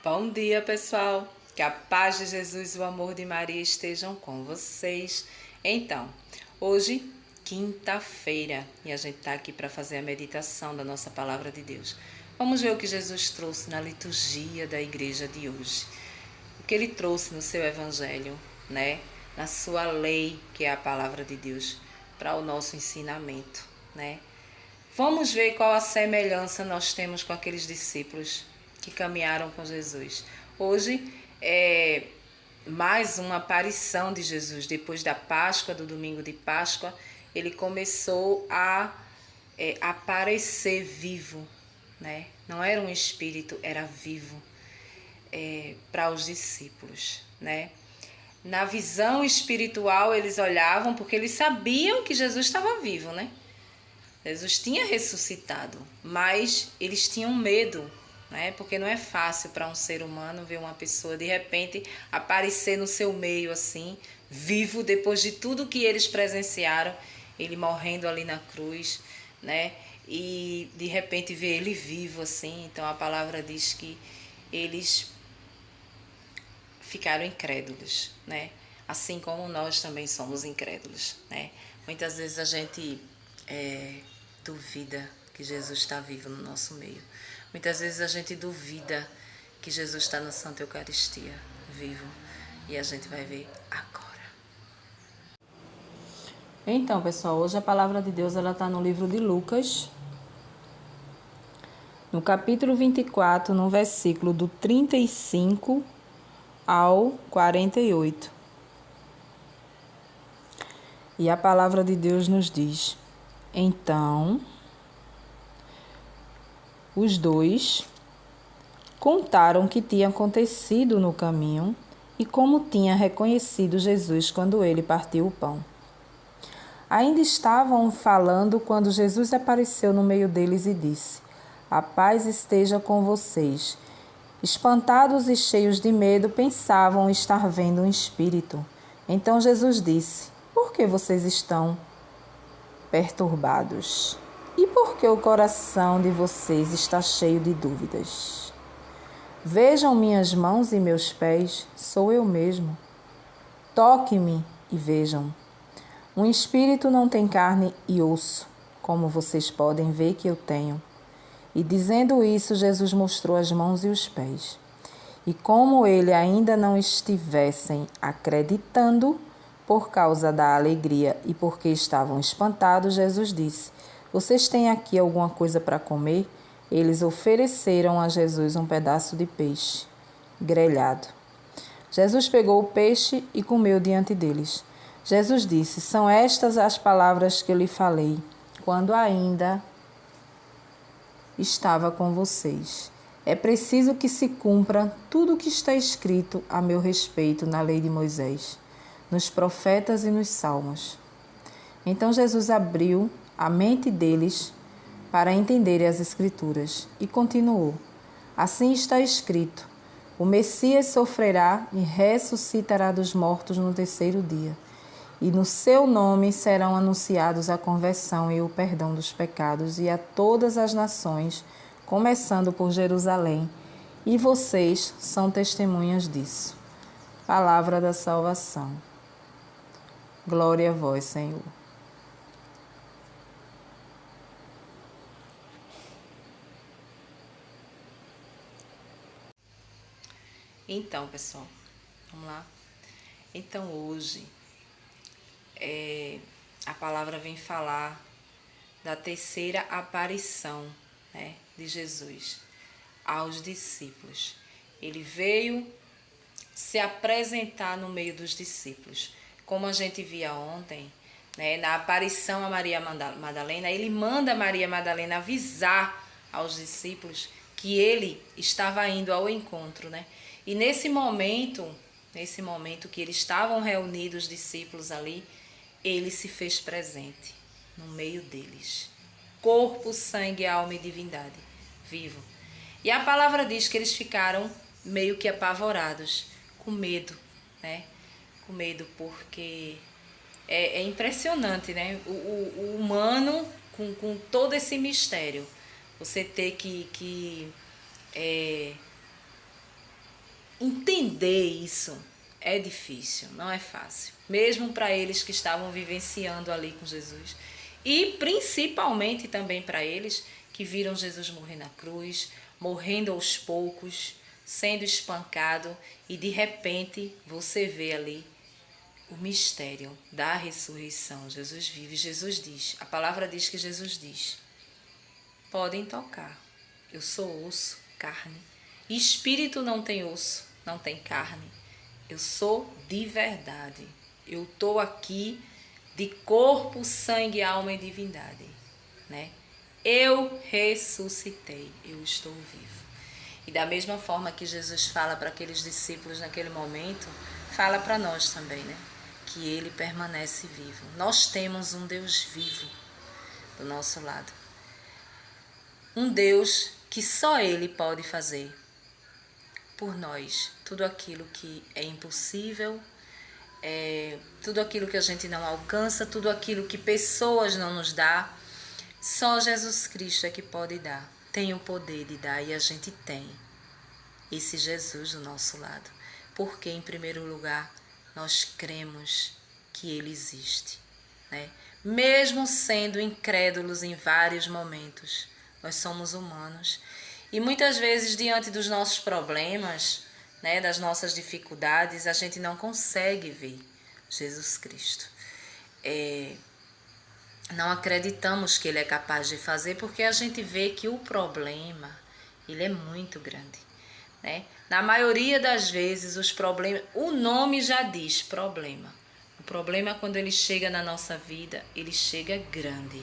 Bom dia, pessoal. Que a paz de Jesus e o amor de Maria estejam com vocês. Então, hoje, quinta-feira, e a gente está aqui para fazer a meditação da nossa palavra de Deus. Vamos ver o que Jesus trouxe na liturgia da igreja de hoje. O que ele trouxe no seu evangelho, né? Na sua lei, que é a palavra de Deus, para o nosso ensinamento, né? Vamos ver qual a semelhança nós temos com aqueles discípulos que caminharam com Jesus. Hoje é mais uma aparição de Jesus. Depois da Páscoa, do domingo de Páscoa, ele começou a aparecer vivo, né? Não era um espírito, era vivo para os discípulos, né? Na visão espiritual, eles olhavam porque eles sabiam que Jesus estava vivo, né? Jesus tinha ressuscitado, mas eles tinham medo, né? Porque não é fácil para um ser humano ver uma pessoa de repente aparecer no seu meio assim, vivo, depois de tudo que eles presenciaram, ele morrendo ali na cruz, né? E de repente ver ele vivo assim. Então a palavra diz que eles ficaram incrédulos, né? Assim como nós também somos incrédulos, né? Muitas vezes a gente duvida que Jesus está vivo no nosso meio. Muitas vezes a gente duvida que Jesus está na Santa Eucaristia vivo. E a gente vai ver agora. Então, pessoal, hoje a palavra de Deus está no livro de Lucas, no capítulo 24, no versículo do 35 ao 48. E a palavra de Deus nos diz: Então, os dois contaram o que tinha acontecido no caminho e como tinha reconhecido Jesus quando ele partiu o pão. Ainda estavam falando quando Jesus apareceu no meio deles e disse: A paz esteja com vocês. Espantados e cheios de medo, pensavam estar vendo um espírito. Então Jesus disse: Por que vocês estão perturbados? E por que o coração de vocês está cheio de dúvidas? Vejam minhas mãos e meus pés, sou eu mesmo. Toque-me e vejam. Um espírito não tem carne e osso, como vocês podem ver que eu tenho. E dizendo isso, Jesus mostrou as mãos e os pés. E como ele ainda não estivessem acreditando, por causa da alegria e porque estavam espantados, Jesus disse: Vocês têm aqui alguma coisa para comer? Eles ofereceram a Jesus um pedaço de peixe grelhado. Jesus pegou o peixe e comeu diante deles. Jesus disse: São estas as palavras que eu lhe falei, quando ainda estava com vocês. É preciso que se cumpra tudo o que está escrito a meu respeito na lei de Moisés, nos profetas e nos salmos. Então Jesus abriu a mente deles para entenderem as Escrituras e continuou: Assim está escrito: O Messias sofrerá e ressuscitará dos mortos no terceiro dia, e no seu nome serão anunciados a conversão e o perdão dos pecados e a todas as nações, começando por Jerusalém, e vocês são testemunhas disso. Palavra da salvação. Glória a vós, Senhor. Então, pessoal, vamos lá. Então, hoje, a palavra vem falar da terceira aparição, né, de Jesus aos discípulos. Ele veio se apresentar no meio dos discípulos. Como a gente via ontem, né, na aparição a Maria Madalena, ele manda Maria Madalena avisar aos discípulos que ele estava indo ao encontro, né? E nesse momento que eles estavam reunidos, os discípulos ali, ele se fez presente no meio deles. Corpo, sangue, alma e divindade, vivo. E a palavra diz que eles ficaram meio que apavorados, com medo, né? Com medo porque é impressionante, né? O humano com todo esse mistério. Você ter que entender isso é difícil, não é fácil. Mesmo para eles que estavam vivenciando ali com Jesus. E principalmente também para eles que viram Jesus morrer na cruz, morrendo aos poucos, sendo espancado, e de repente você vê ali o mistério da ressurreição. Jesus vive, Jesus diz, a palavra diz que Jesus diz: podem tocar, eu sou osso, carne. Espírito não tem osso, não tem carne. Eu sou de verdade. Eu estou aqui de corpo, sangue, alma e divindade, né? Eu ressuscitei, eu estou vivo. E da mesma forma que Jesus fala para aqueles discípulos naquele momento, fala para nós também, né? Que ele permanece vivo. Nós temos um Deus vivo do nosso lado. Um Deus que só ele pode fazer por nós tudo aquilo que é impossível, tudo aquilo que a gente não alcança, tudo aquilo que pessoas não nos dão. Só Jesus Cristo é que pode dar, tem o poder de dar, e a gente tem esse Jesus do nosso lado, porque em primeiro lugar nós cremos que ele existe, né? Mesmo sendo incrédulos em vários momentos, nós somos humanos e muitas vezes diante dos nossos problemas, né, das nossas dificuldades, a gente não consegue ver Jesus Cristo. Não acreditamos que ele é capaz de fazer, porque a gente vê que o problema, ele é muito grande, né? Na maioria das vezes os problemas, o nome já diz problema. O problema, quando ele chega na nossa vida, ele chega grande.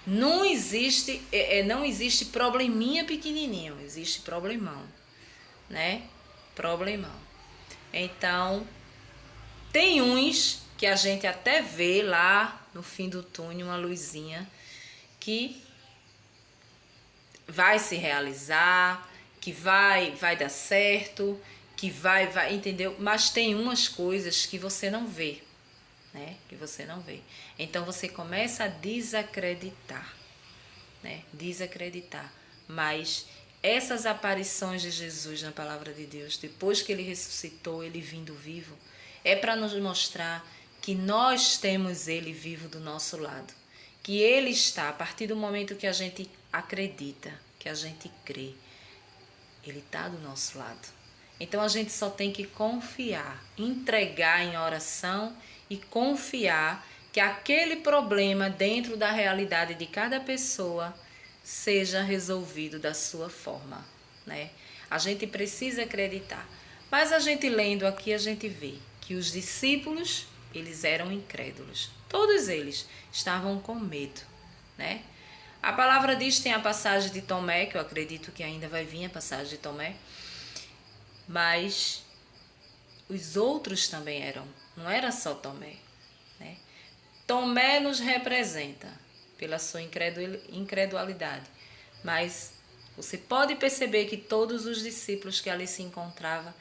Não existe probleminha pequenininho, existe problemão, né? Problemão. Então, tem uns que a gente até vê lá no fim do túnel uma luzinha que vai se realizar, que vai dar certo, que vai, entendeu? Mas tem umas coisas que você não vê, né? Que você não vê. Então você começa a desacreditar, né? Desacreditar. Mas essas aparições de Jesus na palavra de Deus, depois que ele ressuscitou, ele vindo vivo, é para nos mostrar que nós temos ele vivo do nosso lado. Que ele está, a partir do momento que a gente acredita, que a gente crê, ele está do nosso lado. Então a gente só tem que confiar, entregar em oração e confiar que aquele problema dentro da realidade de cada pessoa seja resolvido da sua forma, né? A gente precisa acreditar. Mas a gente lendo aqui, a gente vê que os discípulos, eles eram incrédulos. Todos eles estavam com medo, né? A palavra diz, tem a passagem de Tomé, que eu acredito que ainda vai vir a passagem de Tomé, mas os outros também eram, não era só Tomé, né? Tomé nos representa pela sua incredulidade, mas você pode perceber que todos os discípulos que ali se encontravam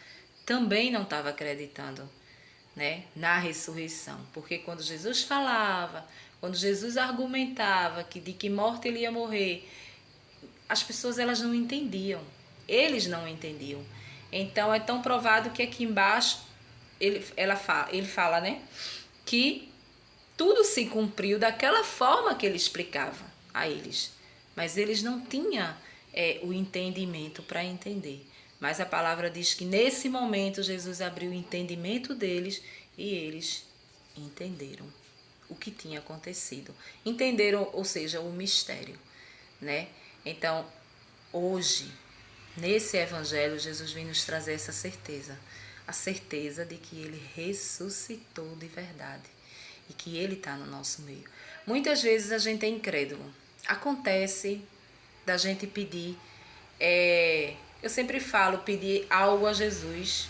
também não estavam acreditando, né, na ressurreição, porque quando Jesus falava, quando Jesus argumentava que de que morte ele ia morrer, as pessoas elas não entendiam, eles não entendiam. Então é tão provado que aqui embaixo ele fala, né, que tudo se cumpriu daquela forma que ele explicava a eles, mas eles não tinham o entendimento para entender. Mas a palavra diz que nesse momento Jesus abriu o entendimento deles e eles entenderam o que tinha acontecido. Entenderam, ou seja, o mistério, né? Então, hoje, nesse evangelho, Jesus vem nos trazer essa certeza. A certeza de que ele ressuscitou de verdade e que ele está no nosso meio. Muitas vezes a gente é incrédulo. Acontece da gente pedir... eu sempre falo, pedir algo a Jesus,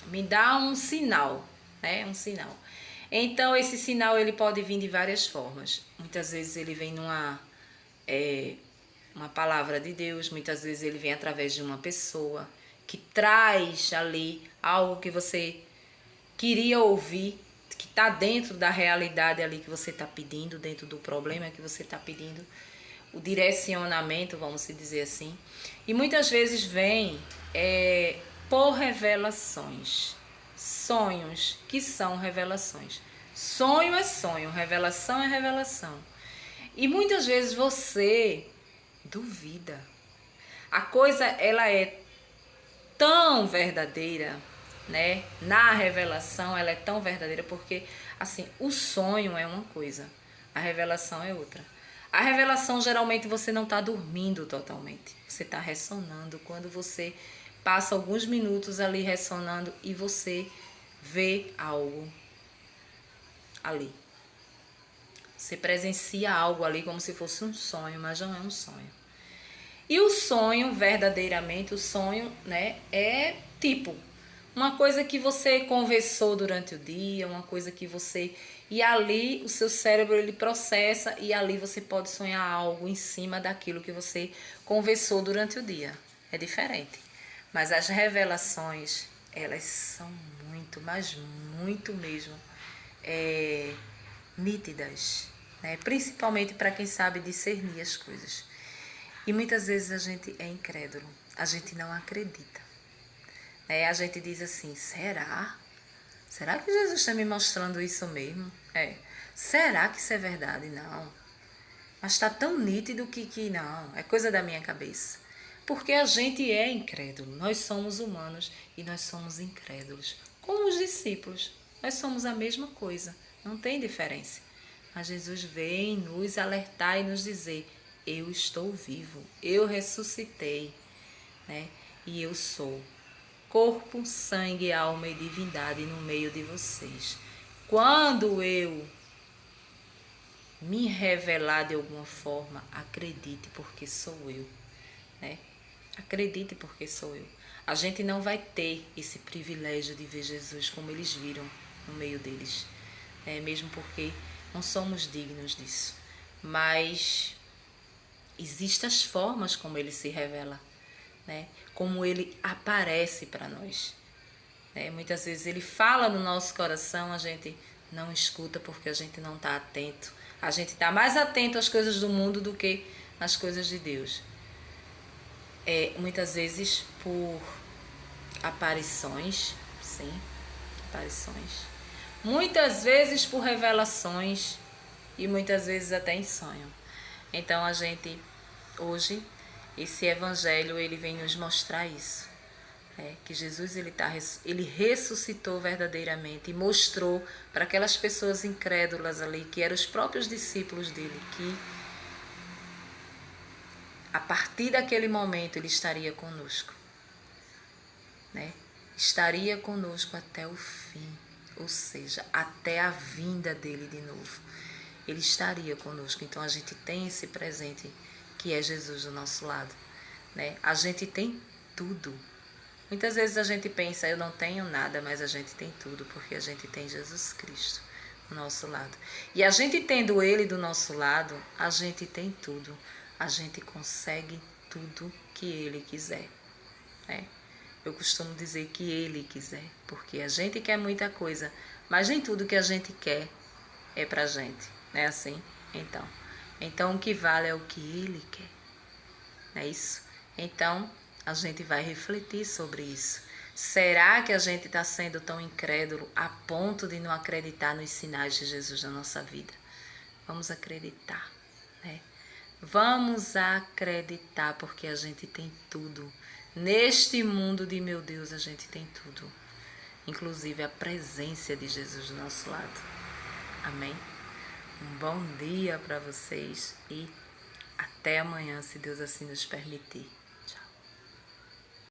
me dá um sinal, né? Um sinal. Então, esse sinal ele pode vir de várias formas. Muitas vezes ele vem uma palavra de Deus, muitas vezes ele vem através de uma pessoa que traz ali algo que você queria ouvir, que está dentro da realidade ali que você está pedindo, dentro do problema que você está pedindo. O direcionamento, vamos dizer assim. E muitas vezes vem por revelações. Sonhos que são revelações. Sonho é sonho, revelação é revelação. E muitas vezes você duvida. A coisa, ela é tão verdadeira, né? Na revelação ela é tão verdadeira porque, assim, o sonho é uma coisa, a revelação é outra. A revelação, geralmente, você não está dormindo totalmente. Você está ressonando. Quando você passa alguns minutos ali ressonando e você vê algo ali. Você presencia algo ali como se fosse um sonho, mas não é um sonho. E o sonho, verdadeiramente, o sonho, né, é tipo uma coisa que você conversou durante o dia, uma coisa que você... E ali o seu cérebro, ele processa e ali você pode sonhar algo em cima daquilo que você conversou durante o dia. É diferente. Mas as revelações, elas são muito, mas muito mesmo, nítidas, né? Principalmente para quem sabe discernir as coisas. E muitas vezes a gente é incrédulo, a gente não acredita. A gente diz assim, será? Será que Jesus está me mostrando isso mesmo? Será que isso é verdade? Não. Mas está tão nítido que não, é coisa da minha cabeça. Porque a gente é incrédulo, nós somos humanos e nós somos incrédulos. Como os discípulos, nós somos a mesma coisa, não tem diferença. Mas Jesus vem nos alertar e nos dizer, eu estou vivo, eu ressuscitei, né? E eu sou corpo, sangue, alma e divindade no meio de vocês. Quando eu me revelar de alguma forma, acredite porque sou eu, né? Acredite porque sou eu. A gente não vai ter esse privilégio de ver Jesus como eles viram no meio deles, né? Mesmo porque não somos dignos disso. Mas existem as formas como ele se revela, né? Como ele aparece para nós. Muitas vezes ele fala no nosso coração, a gente não escuta porque a gente não está atento. A gente está mais atento às coisas do mundo do que às coisas de Deus. Muitas vezes por aparições, sim, aparições. Muitas vezes por revelações e muitas vezes até em sonho. Então a gente, hoje, esse evangelho, ele vem nos mostrar isso. Que Jesus ele ressuscitou verdadeiramente e mostrou para aquelas pessoas incrédulas ali, que eram os próprios discípulos dele, que a partir daquele momento ele estaria conosco, né? Estaria conosco até o fim, ou seja, até a vinda dele de novo. Ele estaria conosco. Então a gente tem esse presente que é Jesus do nosso lado, né? A gente tem tudo. Muitas vezes a gente pensa, eu não tenho nada, mas a gente tem tudo, porque a gente tem Jesus Cristo do nosso lado. E a gente tendo Ele do nosso lado, a gente tem tudo. A gente consegue tudo que Ele quiser, né? Eu costumo dizer que Ele quiser, porque a gente quer muita coisa, mas nem tudo que a gente quer é pra gente, não é assim? Então o que vale é o que Ele quer, não é isso? Então a gente vai refletir sobre isso. Será que a gente está sendo tão incrédulo a ponto de não acreditar nos sinais de Jesus na nossa vida? Vamos acreditar, né? Vamos acreditar porque a gente tem tudo. Neste mundo de meu Deus, a gente tem tudo. Inclusive a presença de Jesus do nosso lado. Amém? Um bom dia para vocês e até amanhã, se Deus assim nos permitir.